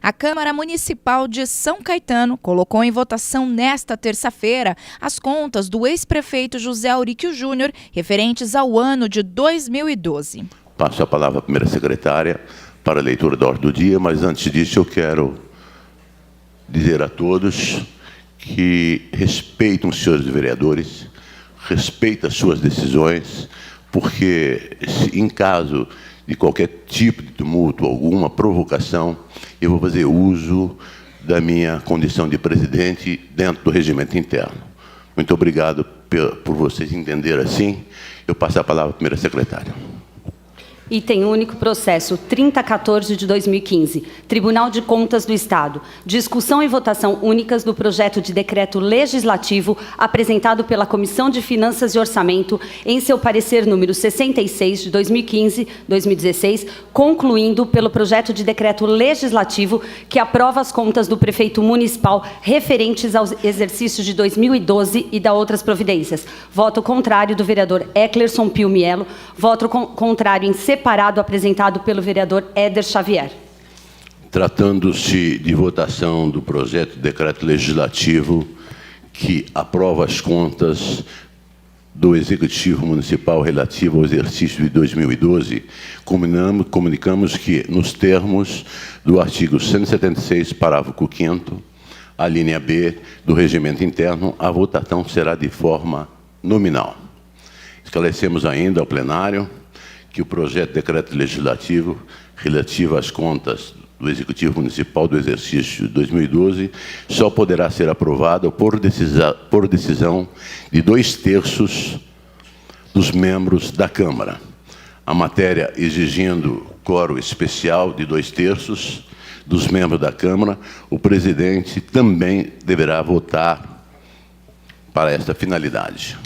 A Câmara Municipal de São Caetano colocou em votação nesta terça-feira as contas do ex-prefeito José Auríquio Júnior referentes ao ano de 2012. Passo a palavra à primeira secretária para a leitura da ordem do dia, mas antes disso eu quero dizer a todos que respeitem os senhores vereadores, respeitem as suas decisões, porque em caso de qualquer tipo de tumulto, alguma provocação, eu vou fazer uso da minha condição de presidente dentro do regimento interno. Muito obrigado por vocês entenderem assim. Eu passo a palavra à primeira secretária. Item único, processo 3014 de 2015, Tribunal de Contas do Estado. Discussão e votação únicas do projeto de decreto legislativo apresentado pela Comissão de Finanças e Orçamento em seu parecer número 66 de 2015-2016, concluindo pelo projeto de decreto legislativo que aprova as contas do prefeito municipal referentes aos exercícios de 2012 e da outras providências. Voto contrário do vereador Eclerson Pio Mielo. Voto contrário em separado apresentado pelo vereador Éder Xavier. Tratando-se de votação do projeto de decreto legislativo que aprova as contas do Executivo Municipal relativo ao exercício de 2012, comunicamos que, nos termos do artigo 176, parágrafo 5º, a linha B do regimento interno, a votação será de forma nominal. Esclarecemos ainda ao plenário que o projeto de decreto legislativo relativo às contas do Executivo Municipal do exercício de 2012 só poderá ser aprovado por decisão de 2/3 dos membros da Câmara. A matéria exigindo quórum especial de 2/3 dos membros da Câmara, o presidente também deverá votar para esta finalidade.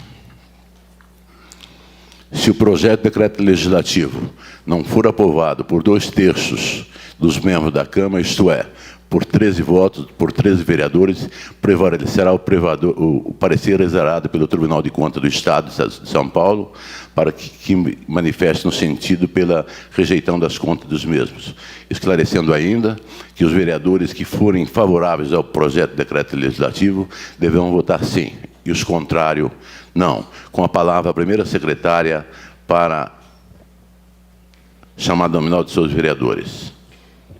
Se o projeto de decreto legislativo não for aprovado por 2/3 dos membros da Câmara, isto é, por 13 votos, por 13 vereadores, prevalecerá o parecer exarado pelo Tribunal de Contas do Estado de São Paulo, para que manifeste no sentido pela rejeição das contas dos mesmos. Esclarecendo ainda que os vereadores que forem favoráveis ao projeto de decreto legislativo deverão votar sim, e os contrários, não. Com a palavra a primeira secretária para chamar nominal de seus vereadores.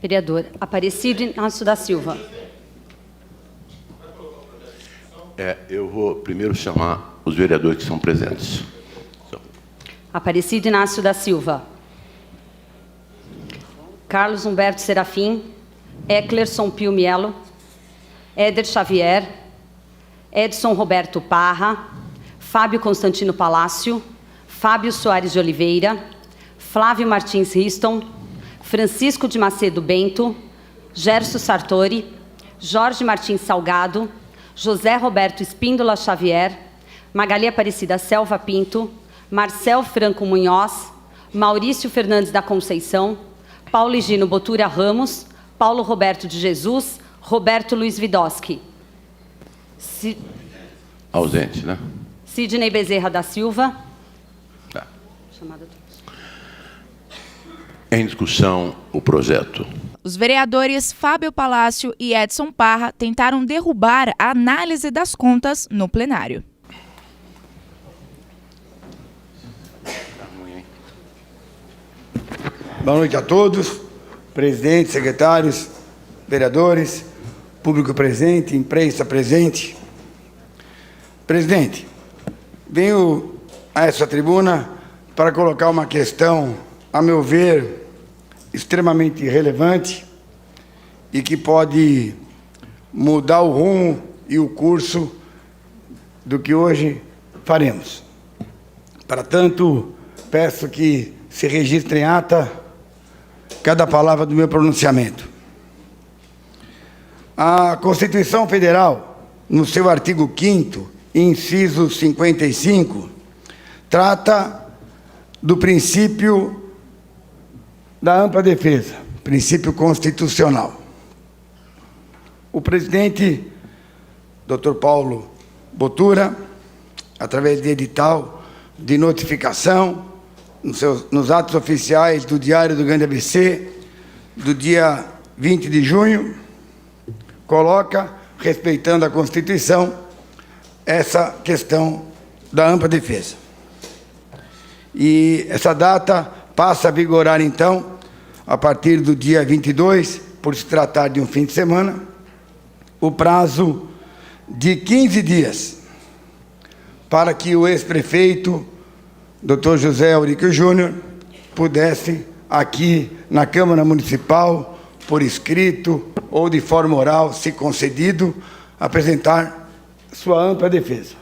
Vereador Aparecido Inácio da Silva. Eu vou primeiro chamar os vereadores que são presentes. Aparecido Inácio da Silva. Carlos Humberto Serafim. Eclerson Pio Mielo. Éder Xavier. Edson Roberto Parra. Fábio Constantino Palácio. Fábio Soares de Oliveira. Flávio Martins Riston. Francisco de Macedo Bento. Gerson Sartori. Jorge Martins Salgado. José Roberto Espíndola Xavier. Magali Aparecida Selva Pinto. Marcel Franco Munhoz. Maurício Fernandes da Conceição. Paulo Higino Botura Ramos. Paulo Roberto de Jesus. Roberto Luiz Vidosky. Ausente, né? Sidney Bezerra da Silva. Tá. Chamada. Em discussão o projeto. Os vereadores Fábio Palácio e Edson Parra tentaram derrubar a análise das contas no plenário. Boa noite a todos, presidente, secretários, vereadores, público presente, imprensa presente. Presidente, venho a essa tribuna para colocar uma questão, a meu ver, extremamente relevante e que pode mudar o rumo e o curso do que hoje faremos. Para tanto, peço que se registre em ata cada palavra do meu pronunciamento. A Constituição Federal, no seu artigo 5º, inciso 55, trata do princípio da ampla defesa, princípio constitucional. O presidente, Dr. Paulo Botura, através de edital de notificação, nos atos oficiais do Diário do Grande ABC, do dia 20 de junho, coloca, respeitando a Constituição, essa questão da ampla defesa. E essa data passa a vigorar, então, a partir do dia 22, por se tratar de um fim de semana, o prazo de 15 dias para que o ex-prefeito, Dr. José Auríquio Júnior, pudesse, aqui na Câmara Municipal, por escrito ou de forma oral, se concedido, apresentar sua ampla defesa.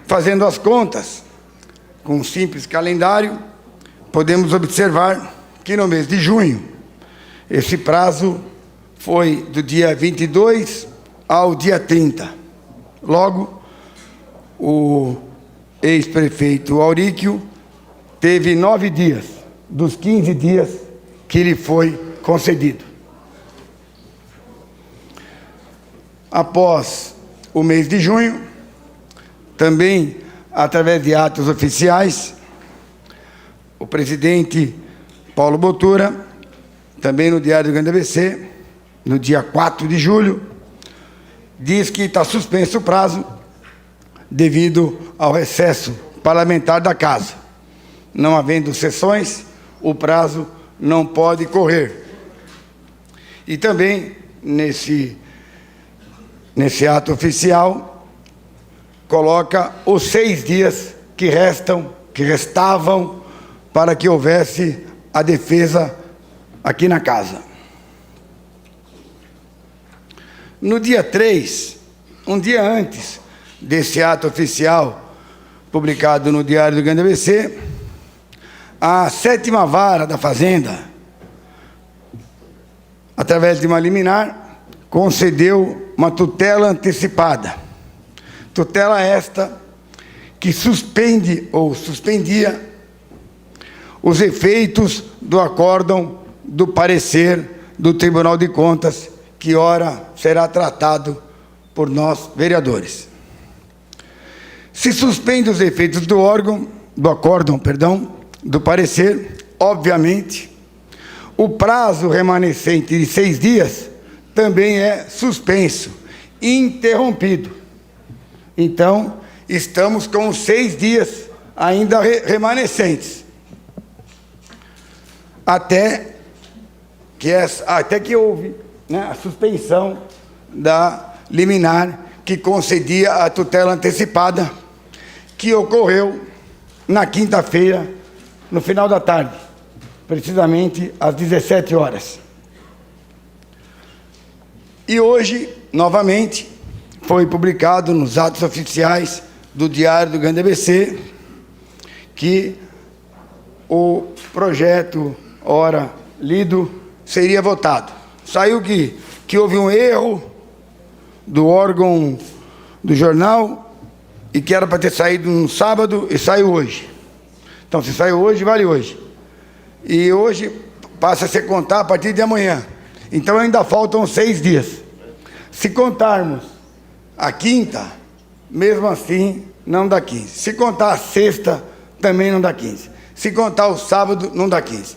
Fazendo as contas, com um simples calendário, podemos observar que no mês de junho, esse prazo foi do dia 22 ao dia 30. Logo, o ex-prefeito Auríquio teve 9 dias dos 15 dias que lhe foi concedido. Após o mês de junho, também através de atos oficiais, o presidente Paulo Botura, também no Diário do Grande ABC, no dia 4 de julho, diz que está suspenso o prazo devido ao recesso parlamentar da Casa. Não havendo sessões, o prazo não pode correr. E também, nesse ato oficial, coloca os 6 dias que restavam para que houvesse a defesa aqui na Casa. No dia 3, um dia antes desse ato oficial, publicado no Diário do Grande ABC, a 7ª Vara da Fazenda, através de uma liminar, concedeu uma tutela antecipada. Tutela esta que suspende ou suspendia os efeitos do acórdão do parecer do Tribunal de Contas, que ora será tratado por nós, vereadores. Se suspende os efeitos do acórdão, do parecer, obviamente, o prazo remanescente de 6 dias também é suspenso, interrompido. Então, estamos com os 6 dias ainda remanescentes. Até que houve, né, a suspensão da liminar que concedia a tutela antecipada, que ocorreu na quinta-feira, no final da tarde, precisamente às 17 horas. E hoje, novamente, foi publicado nos atos oficiais do Diário do Grande ABC que o projeto, ora lido, seria votado. Saiu que houve um erro do órgão do jornal e que era para ter saído no sábado e saiu hoje. Então, se saiu hoje, vale hoje. E hoje passa a ser contar a partir de amanhã. Então, ainda faltam 6 dias. Se contarmos a quinta, mesmo assim, não dá 15. Se contar a sexta, também não dá 15. Se contar o sábado, não dá 15.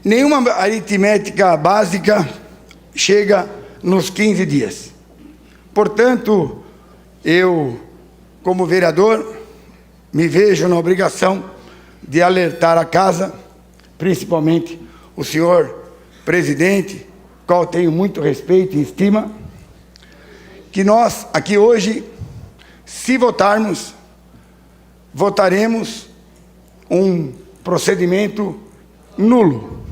Nenhuma aritmética básica chega nos 15 dias. Portanto, eu, como vereador, me vejo na obrigação de alertar a Casa, principalmente o senhor presidente, qual tenho muito respeito e estima, que nós, aqui hoje, se votarmos, votaremos um procedimento nulo,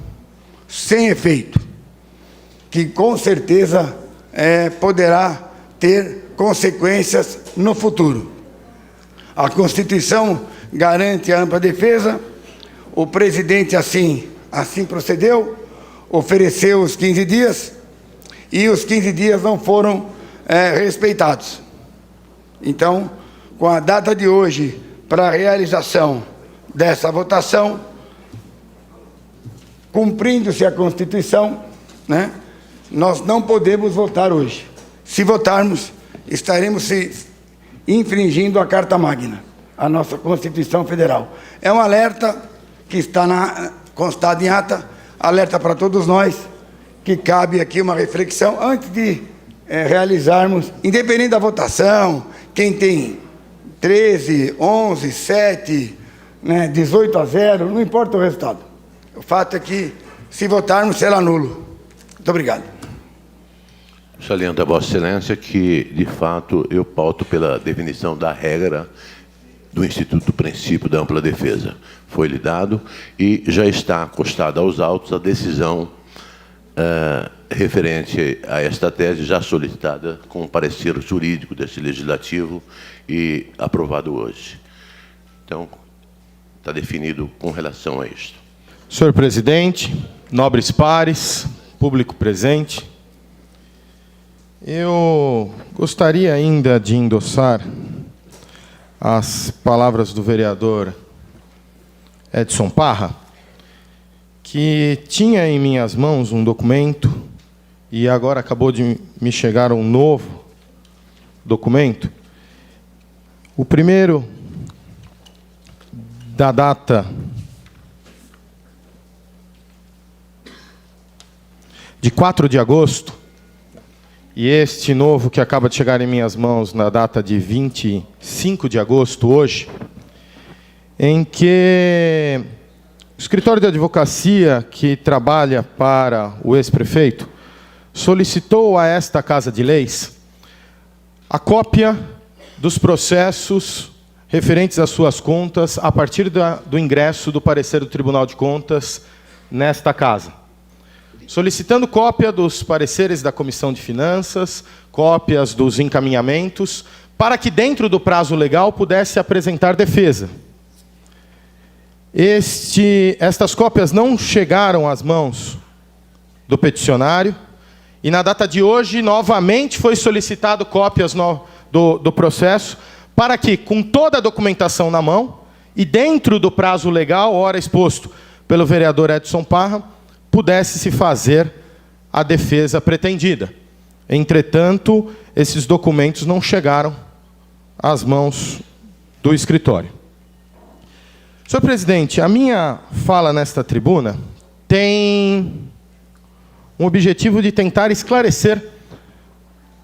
sem efeito, que com certeza poderá ter consequências no futuro. A Constituição garante a ampla defesa, o presidente assim procedeu, ofereceu os 15 dias, e os 15 dias não foram respeitados. Então, com a data de hoje para a realização dessa votação, cumprindo-se a Constituição, né, nós não podemos votar hoje. Se votarmos, estaremos infringindo a Carta Magna, a nossa Constituição Federal. É um alerta que está constado em ata alerta para todos nós que cabe aqui uma reflexão antes de realizarmos, independente da votação, quem tem 13, 11, 7, 18-0, não importa o resultado. O fato é que, se votarmos, será nulo. Muito obrigado. Saliento a Vossa Excelência que, de fato, eu pauto pela definição da regra do Instituto do Princípio da Ampla Defesa. Foi-lhe dado e já está acostada aos autos a decisão referente a esta tese, já solicitada com o parecer jurídico deste Legislativo e aprovado hoje. Então, está definido com relação a isto. Senhor presidente, nobres pares, público presente, eu gostaria ainda de endossar as palavras do vereador Edson Parra, que tinha em minhas mãos um documento e agora acabou de me chegar um novo documento. O primeiro, da data de 4 de agosto, e este novo que acaba de chegar em minhas mãos na data de 25 de agosto, hoje, em que o escritório de advocacia que trabalha para o ex-prefeito solicitou a esta Casa de Leis a cópia dos processos referentes às suas contas a partir do ingresso do parecer do Tribunal de Contas nesta Casa, solicitando cópia dos pareceres da Comissão de Finanças, cópias dos encaminhamentos, para que, dentro do prazo legal, pudesse apresentar defesa. Estas cópias não chegaram às mãos do peticionário, e na data de hoje, novamente, foi solicitado cópias do processo, para que, com toda a documentação na mão, e dentro do prazo legal, ora exposto pelo vereador Edson Parra, pudesse se fazer a defesa pretendida. Entretanto, esses documentos não chegaram às mãos do escritório. Senhor presidente, a minha fala nesta tribuna tem um objetivo de tentar esclarecer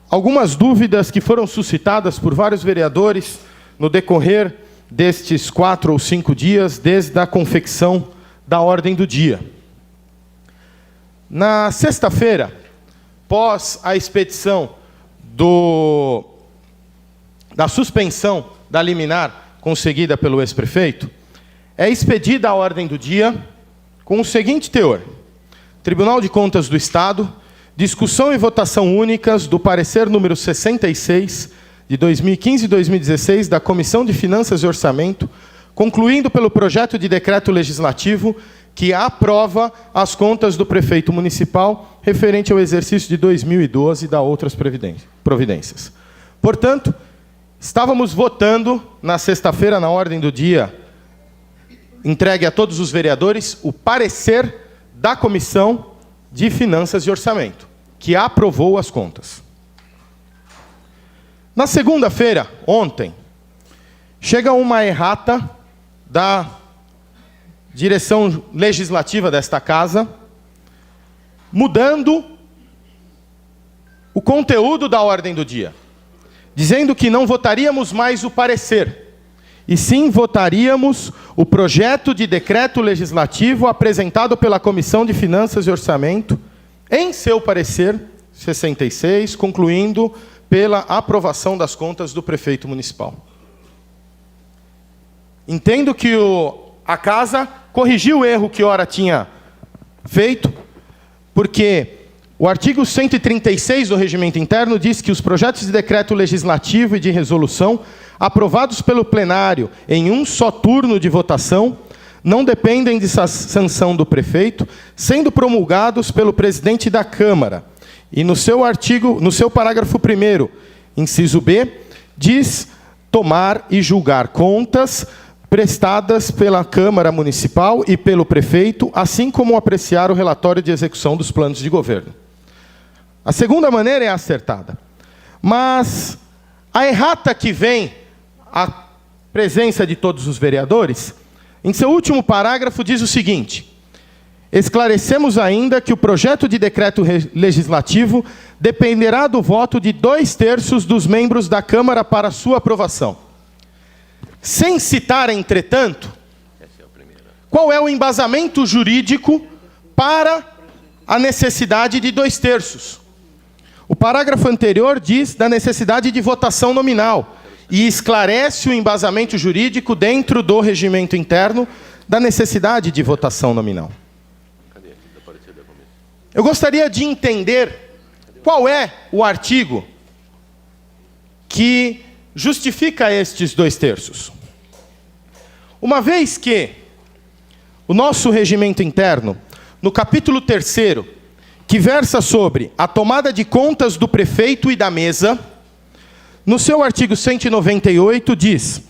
algumas dúvidas que foram suscitadas por vários vereadores no decorrer destes 4 ou 5 dias, desde a confecção da ordem do dia. Na sexta-feira, pós a expedição da suspensão da liminar conseguida pelo ex-prefeito, é expedida a ordem do dia com o seguinte teor: Tribunal de Contas do Estado, discussão e votação únicas do parecer número 66 de 2015 e 2016 da Comissão de Finanças e Orçamento, concluindo pelo projeto de decreto legislativo que aprova as contas do prefeito municipal referente ao exercício de 2012 e da outras providências. Portanto, estávamos votando na sexta-feira, na ordem do dia, entregue a todos os vereadores, o parecer da Comissão de Finanças e Orçamento, que aprovou as contas. Na segunda-feira, ontem, chega uma errata da direção legislativa desta Casa, mudando o conteúdo da ordem do dia, dizendo que não votaríamos mais o parecer, e sim votaríamos o projeto de decreto legislativo apresentado pela Comissão de Finanças e Orçamento, em seu parecer 66, concluindo pela aprovação das contas do prefeito municipal. Entendo que a Casa corrigiu o erro que ora tinha feito, porque o artigo 136 do Regimento Interno diz que os projetos de decreto legislativo e de resolução aprovados pelo plenário em um só turno de votação não dependem de sanção do prefeito, sendo promulgados pelo presidente da Câmara. E no seu parágrafo 1º, inciso B, diz tomar e julgar contas prestadas pela Câmara Municipal e pelo prefeito, assim como apreciar o relatório de execução dos planos de governo. A segunda maneira é acertada. Mas a errata que vem à presença de todos os vereadores, em seu último parágrafo diz o seguinte: esclarecemos ainda que o projeto de decreto legislativo dependerá do voto de 2/3 dos membros da Câmara para sua aprovação. Sem citar, entretanto, qual é o embasamento jurídico para a necessidade de 2/3. O parágrafo anterior diz da necessidade de votação nominal e esclarece o embasamento jurídico dentro do regimento interno da necessidade de votação nominal. Eu gostaria de entender qual é o artigo que justifica estes 2/3. Uma vez que o nosso regimento interno, no capítulo 3º, que versa sobre a tomada de contas do prefeito e da mesa, no seu artigo 198 diz: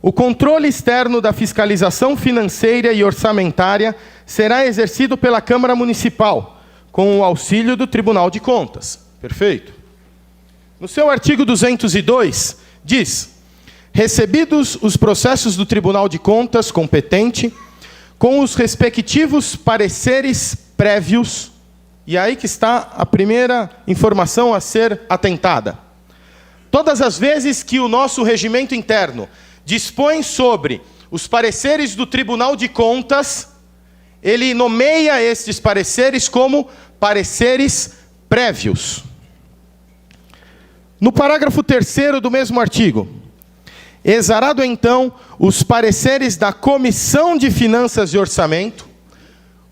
o controle externo da fiscalização financeira e orçamentária será exercido pela Câmara Municipal, com o auxílio do Tribunal de Contas. Perfeito. No seu artigo 202, diz: recebidos os processos do Tribunal de Contas competente, com os respectivos pareceres prévios, e aí que está a primeira informação a ser atentada. Todas as vezes que o nosso regimento interno dispõe sobre os pareceres do Tribunal de Contas, ele nomeia estes pareceres como pareceres prévios. No parágrafo 3º do mesmo artigo, exarado então os pareceres da Comissão de Finanças e Orçamento,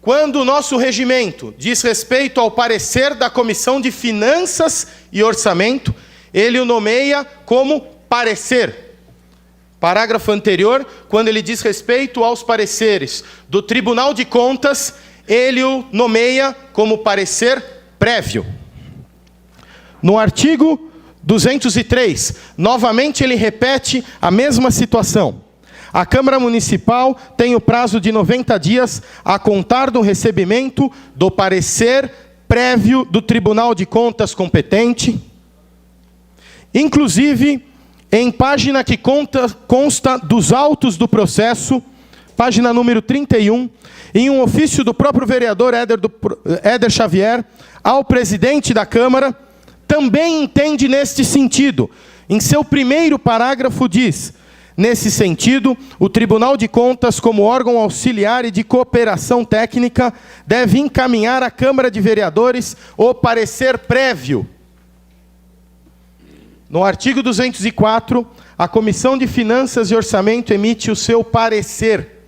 quando o nosso regimento diz respeito ao parecer da Comissão de Finanças e Orçamento, ele o nomeia como parecer. Parágrafo anterior, quando ele diz respeito aos pareceres do Tribunal de Contas, ele o nomeia como parecer prévio. No artigo 203, novamente ele repete a mesma situação. A Câmara Municipal tem o prazo de 90 dias a contar do recebimento do parecer prévio do Tribunal de Contas competente, inclusive em página que consta dos autos do processo, página número 31, em um ofício do próprio vereador Éder Xavier ao presidente da Câmara, também entende neste sentido. Em seu primeiro parágrafo diz: nesse sentido, o Tribunal de Contas, como órgão auxiliar e de cooperação técnica, deve encaminhar à Câmara de Vereadores o parecer prévio. No artigo 204, a Comissão de Finanças e Orçamento emite o seu parecer.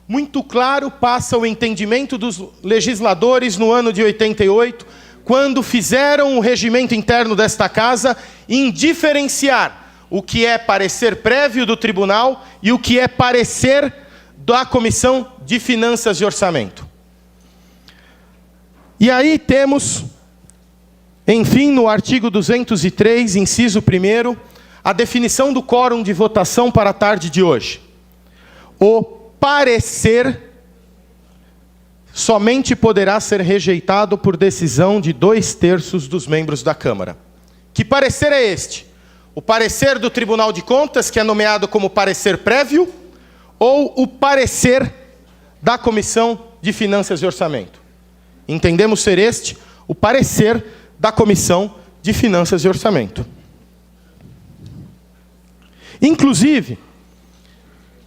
Muito claro passa o entendimento dos legisladores no ano de 88, quando fizeram o regimento interno desta casa em diferenciar o que é parecer prévio do tribunal e o que é parecer da Comissão de Finanças e Orçamento. E aí temos, enfim, no artigo 203, inciso 1º, a definição do quórum de votação para a tarde de hoje. O parecer somente poderá ser rejeitado por decisão de 2/3 dos membros da Câmara. Que parecer é este? O parecer do Tribunal de Contas, que é nomeado como parecer prévio, ou o parecer da Comissão de Finanças e Orçamento? Entendemos ser este o parecer da Comissão de Finanças e Orçamento. Inclusive,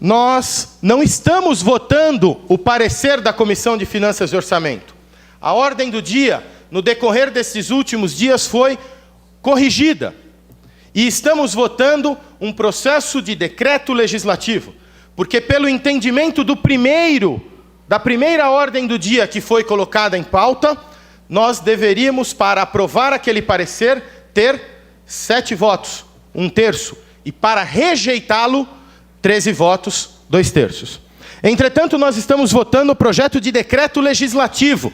nós não estamos votando o parecer da Comissão de Finanças e Orçamento. A ordem do dia, no decorrer desses últimos dias, foi corrigida. E estamos votando um processo de decreto legislativo. Porque pelo entendimento da primeira ordem do dia que foi colocada em pauta, nós deveríamos, para aprovar aquele parecer, ter 7 votos, 1/3. E para rejeitá-lo, 13 votos, 2/3. Entretanto, nós estamos votando o projeto de decreto legislativo,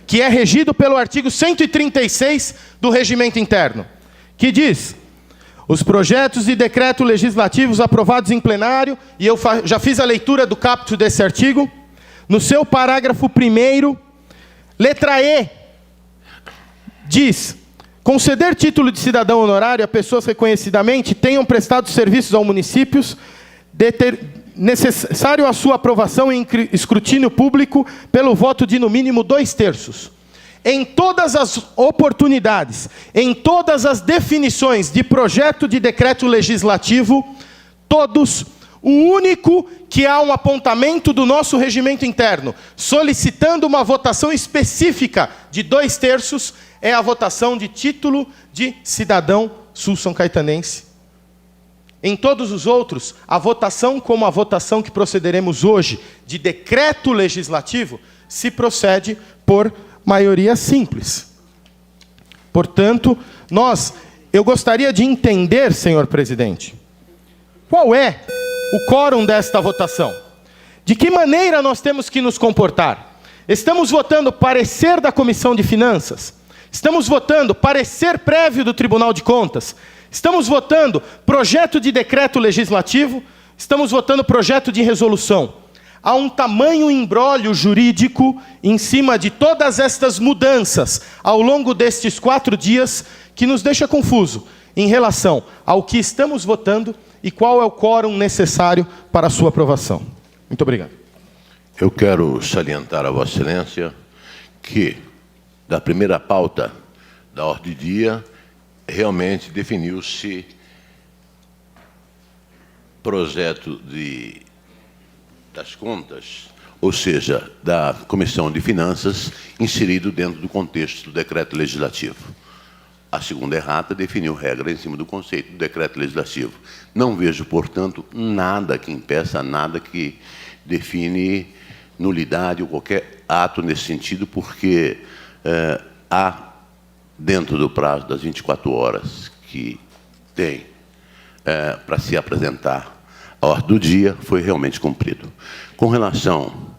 que é regido pelo artigo 136 do Regimento Interno, que diz: os projetos de decreto legislativos aprovados em plenário, e eu já fiz a leitura do caput desse artigo, no seu parágrafo 1º, letra E, diz: conceder título de cidadão honorário a pessoas reconhecidamente tenham prestado serviços ao município, necessário a sua aprovação em escrutínio público pelo voto de, no mínimo, 2/3. Em todas as oportunidades, em todas as definições de projeto de decreto legislativo, todos, o único que há um apontamento do nosso regimento interno, solicitando uma votação específica de 2/3, é a votação de título de cidadão sul-são-caetanense. Em todos os outros, a votação como a votação que procederemos hoje, de decreto legislativo, se procede por maioria simples. Portanto, eu gostaria de entender, senhor presidente, qual é o quórum desta votação? De que maneira nós temos que nos comportar? Estamos votando parecer da Comissão de Finanças? Estamos votando parecer prévio do Tribunal de Contas? Estamos votando projeto de decreto legislativo? Estamos votando projeto de resolução? Há um tamanho imbróglio jurídico em cima de todas estas mudanças ao longo destes 4 dias que nos deixa confuso em relação ao que estamos votando e qual é o quórum necessário para a sua aprovação. Muito obrigado. Eu quero salientar a Vossa Excelência que, da primeira pauta da ordem do dia, realmente definiu-se projeto das contas, ou seja, da Comissão de Finanças, inserido dentro do contexto do decreto legislativo. A segunda errata definiu regra em cima do conceito do decreto legislativo. Não vejo, portanto, nada que impeça, nada que define nulidade ou qualquer ato nesse sentido, porque há, dentro do prazo das 24 horas que tem para se apresentar a ordem do dia, foi realmente cumprido. Com relação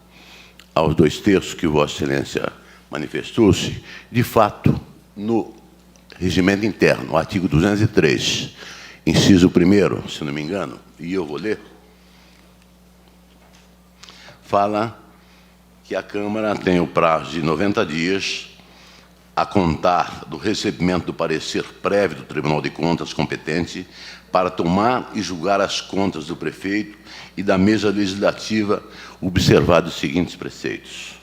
aos 2/3 que Vossa Excelência manifestou-se, de fato, no regimento interno, o artigo 203, inciso 1º, se não me engano, e eu vou ler, fala que a Câmara tem o prazo de 90 dias a contar do recebimento do parecer prévio do Tribunal de Contas competente para tomar e julgar as contas do prefeito e da mesa legislativa, observados os seguintes preceitos.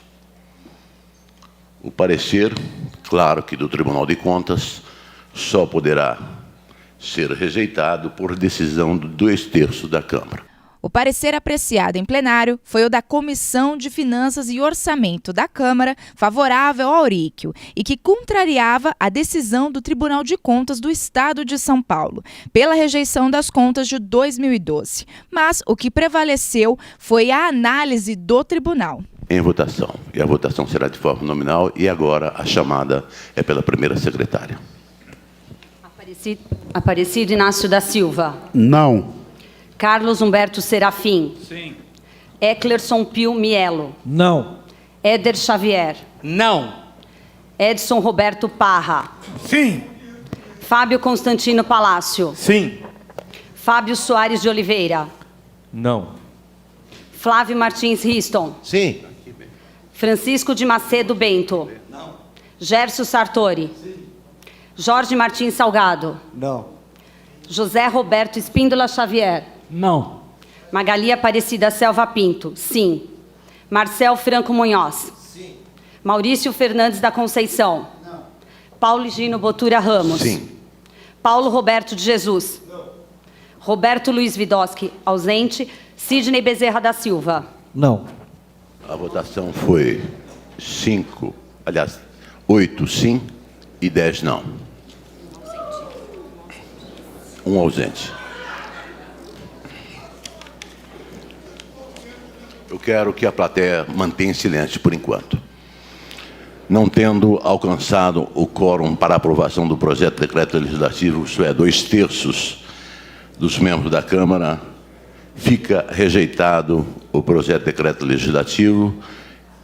O parecer, claro que do Tribunal de Contas, só poderá ser rejeitado por decisão de 2/3 da Câmara. O parecer apreciado em plenário foi o da Comissão de Finanças e Orçamento da Câmara, favorável ao Auríquio, e que contrariava a decisão do Tribunal de Contas do Estado de São Paulo, pela rejeição das contas de 2012. Mas o que prevaleceu foi a análise do tribunal. Em votação. E a votação será de forma nominal, e agora a chamada é pela primeira secretária. Aparecido Inácio da Silva. Não. Carlos Humberto Serafim. Sim. Eclerson Pio Mielo. Não. Éder Xavier. Não. Edson Roberto Parra. Sim. Fábio Constantino Palácio. Sim. Fábio Soares de Oliveira. Não. Flávio Martins Riston. Sim. Francisco de Macedo Bento. Não. Gércio Sartori. Sim. Jorge Martins Salgado. Não. José Roberto Espíndola Xavier. Não. Magali Aparecida Selva Pinto. Sim. Marcel Franco Munhoz. Sim. Maurício Fernandes da Conceição. Não. Paulo Gino Botura Ramos. Sim. Paulo Roberto de Jesus. Não. Roberto Luiz Vidoski, ausente. Sidney Bezerra da Silva. Não. A votação foi 8 sim e 10 não. Um ausente. Eu quero que a plateia mantenha silêncio por enquanto. Não tendo alcançado o quórum para aprovação do projeto de decreto legislativo, isto é, 2/3 dos membros da Câmara, fica rejeitado o projeto de decreto legislativo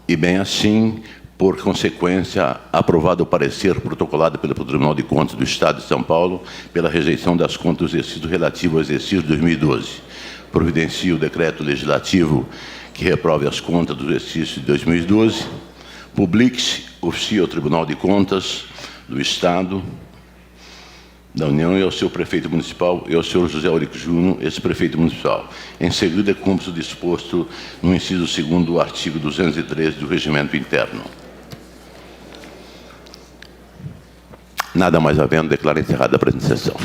e, bem assim, por consequência, aprovado o parecer protocolado pelo Tribunal de Contas do Estado de São Paulo pela rejeição das contas do exercício relativo ao exercício de 2012. Providencia o decreto legislativo que reprove as contas do exercício de 2012. Publique-se, oficia ao Tribunal de Contas do Estado Da União e ao seu prefeito municipal e ao senhor José Aurico Júnior, ex-prefeito municipal. Em seguida, cumpre-se o disposto no inciso 2º do artigo 213 do Regimento Interno. Nada mais havendo, declaro encerrada a presente sessão.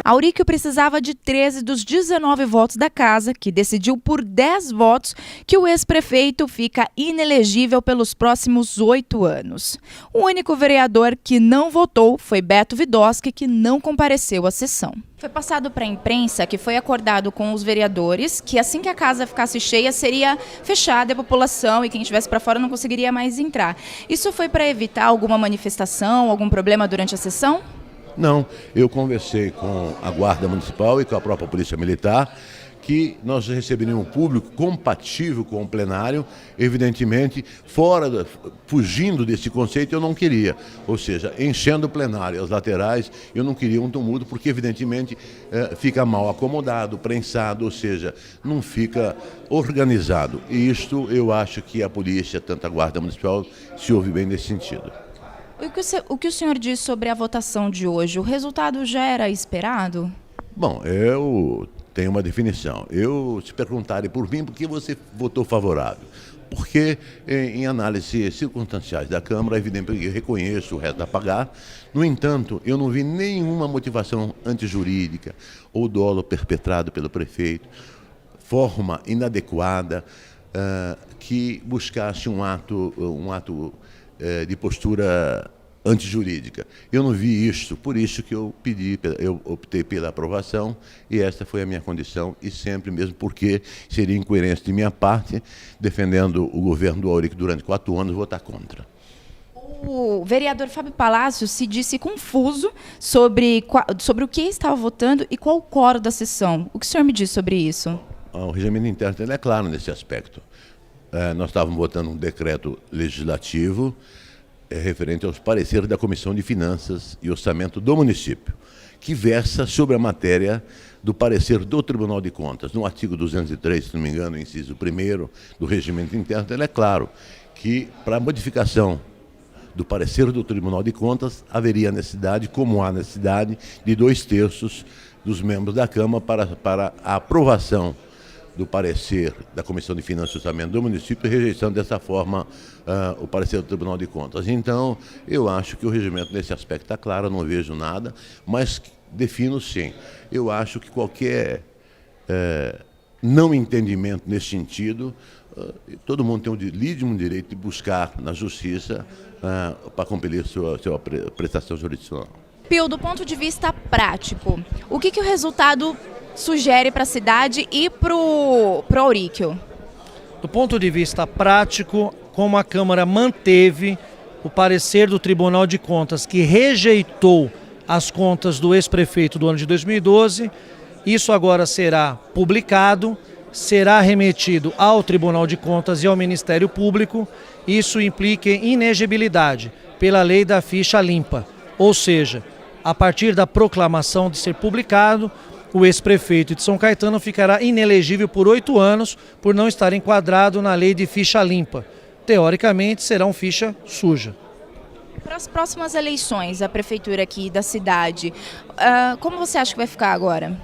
Aurico precisava de 13 dos 19 votos da casa, que decidiu por 10 votos que o ex-prefeito fica inelegível pelos próximos 8 anos. O único vereador que não votou foi Beto Vidoski, que não compareceu à sessão. Foi passado para a imprensa que foi acordado com os vereadores que assim que a casa ficasse cheia seria fechada a população e quem estivesse para fora não conseguiria mais entrar. Isso foi para evitar alguma manifestação, algum problema durante a sessão? Não, eu conversei com a Guarda Municipal e com a própria Polícia Militar que nós receberíamos um público compatível com o plenário, evidentemente, fugindo desse conceito eu não queria, ou seja, enchendo o plenário, as laterais, eu não queria um tumulto, porque evidentemente fica mal acomodado, prensado, ou seja, não fica organizado. E isto eu acho que a polícia, tanto a Guarda Municipal, se ouve bem nesse sentido. O que o senhor diz sobre a votação de hoje? O resultado já era esperado? Bom, eu tenho uma definição. Se perguntarem por mim, por que você votou favorável? Porque, em análises circunstanciais da Câmara, evidentemente eu reconheço o resto a pagar. No entanto, eu não vi nenhuma motivação antijurídica ou dolo perpetrado pelo prefeito, forma inadequada, que buscasse um ato de postura antijurídica. Eu não vi isto, por isso que eu optei pela aprovação e esta foi a minha condição e sempre mesmo porque seria incoerência de minha parte, defendendo o governo do Aurico durante 4 anos, votar contra. O vereador Fábio Palácio se disse confuso sobre o que estava votando e qual o quórum da sessão. O que o senhor me diz sobre isso? O regimento interno é claro nesse aspecto. Nós estávamos votando um decreto legislativo referente aos pareceres da Comissão de Finanças e Orçamento do município, que versa sobre a matéria do parecer do Tribunal de Contas. No artigo 203, se não me engano, inciso 1º do regimento interno, é claro que para a modificação do parecer do Tribunal de Contas haveria necessidade, como há necessidade, de 2/3 dos membros da Câmara para a aprovação do parecer da Comissão de Finanças e Orçamento do município, rejeitando dessa forma o parecer do Tribunal de Contas. Então, eu acho que o regimento nesse aspecto está claro, não vejo nada, mas defino sim. Eu acho que qualquer não entendimento nesse sentido, todo mundo tem o legítimo direito de buscar na justiça para cumprir sua prestação jurisdicional. Pio, do ponto de vista prático, o que o resultado sugere para a cidade e para o Aurico? Do ponto de vista prático, como a Câmara manteve o parecer do Tribunal de Contas, que rejeitou as contas do ex-prefeito do ano de 2012, isso agora será publicado, será remetido ao Tribunal de Contas e ao Ministério Público. Isso implica inegibilidade pela lei da ficha limpa, ou seja, a partir da proclamação de ser publicado, o ex-prefeito de São Caetano ficará inelegível por 8 anos por não estar enquadrado na lei de ficha limpa. Teoricamente, será uma ficha suja. Para as próximas eleições, a prefeitura aqui da cidade, como você acha que vai ficar agora?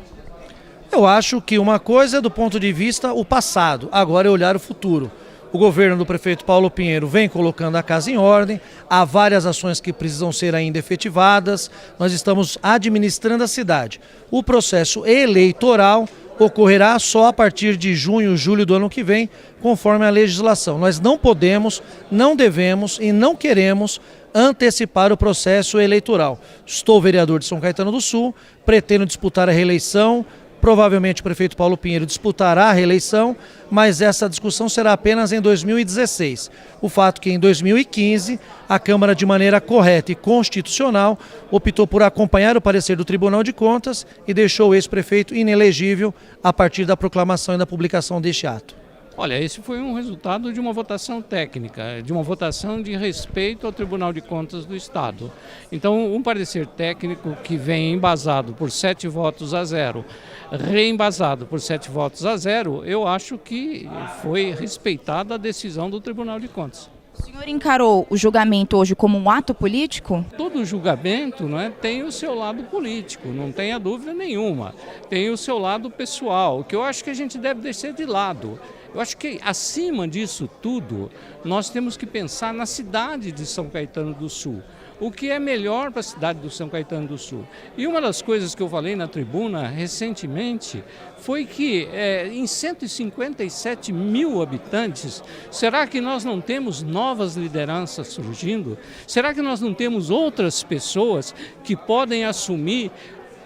Eu acho que uma coisa é do ponto de vista o passado, agora é olhar o futuro. O governo do prefeito Paulo Pinheiro vem colocando a casa em ordem, há várias ações que precisam ser ainda efetivadas, nós estamos administrando a cidade. O processo eleitoral ocorrerá só a partir de junho, julho do ano que vem, conforme a legislação. Nós não podemos, não devemos e não queremos antecipar o processo eleitoral. Estou vereador de São Caetano do Sul, pretendo disputar a reeleição. Provavelmente o prefeito Paulo Pinheiro disputará a reeleição, mas essa discussão será apenas em 2016. O fato que em 2015 a Câmara, de maneira correta e constitucional, optou por acompanhar o parecer do Tribunal de Contas e deixou o ex-prefeito inelegível a partir da proclamação e da publicação deste ato. Olha, esse foi um resultado de uma votação técnica, de uma votação de respeito ao Tribunal de Contas do Estado. Então, um parecer técnico que vem embasado por 7 votos a 0, reembasado por 7 votos a 0, eu acho que foi respeitada a decisão do Tribunal de Contas. O senhor encarou o julgamento hoje como um ato político? Todo julgamento, né, tem o seu lado político, não tenha dúvida nenhuma. Tem o seu lado pessoal, que eu acho que a gente deve deixar de lado. Eu acho que, acima disso tudo, nós temos que pensar na cidade de São Caetano do Sul. O que é melhor para a cidade de São Caetano do Sul. E uma das coisas que eu falei na tribuna recentemente foi que em 157 mil habitantes, será que nós não temos novas lideranças surgindo? Será que nós não temos outras pessoas que podem assumir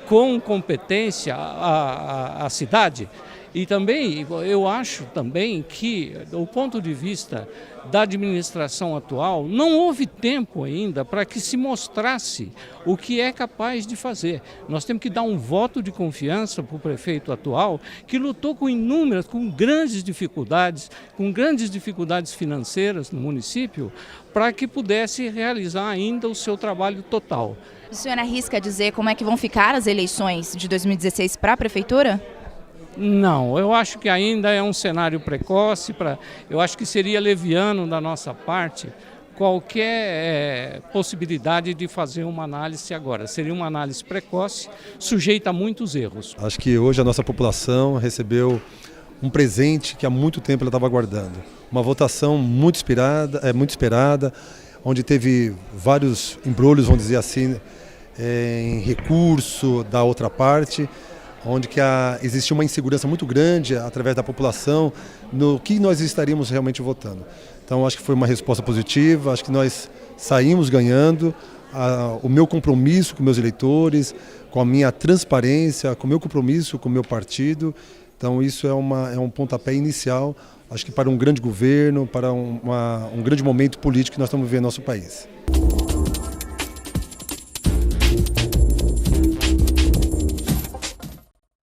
com competência a cidade? E também, eu acho também que, do ponto de vista da administração atual, não houve tempo ainda para que se mostrasse o que é capaz de fazer. Nós temos que dar um voto de confiança para o prefeito atual, que lutou com grandes dificuldades financeiras no município, para que pudesse realizar ainda o seu trabalho total. O senhor arrisca dizer como é que vão ficar as eleições de 2016 para a prefeitura? Não, eu acho que ainda é um cenário precoce, eu acho que seria leviano da nossa parte qualquer possibilidade de fazer uma análise agora. Seria uma análise precoce, sujeita a muitos erros. Acho que hoje a nossa população recebeu um presente que há muito tempo ela estava aguardando. Uma votação muito esperada, onde teve vários embrolhos, vamos dizer assim, em recurso da outra parte, onde existia uma insegurança muito grande através da população no que nós estaríamos realmente votando. Então acho que foi uma resposta positiva, acho que nós saímos ganhando, o meu compromisso com meus eleitores, com a minha transparência, com o meu compromisso com o meu partido. Então isso é um pontapé inicial, acho que para um grande governo, para um grande momento político que nós estamos vivendo no nosso país.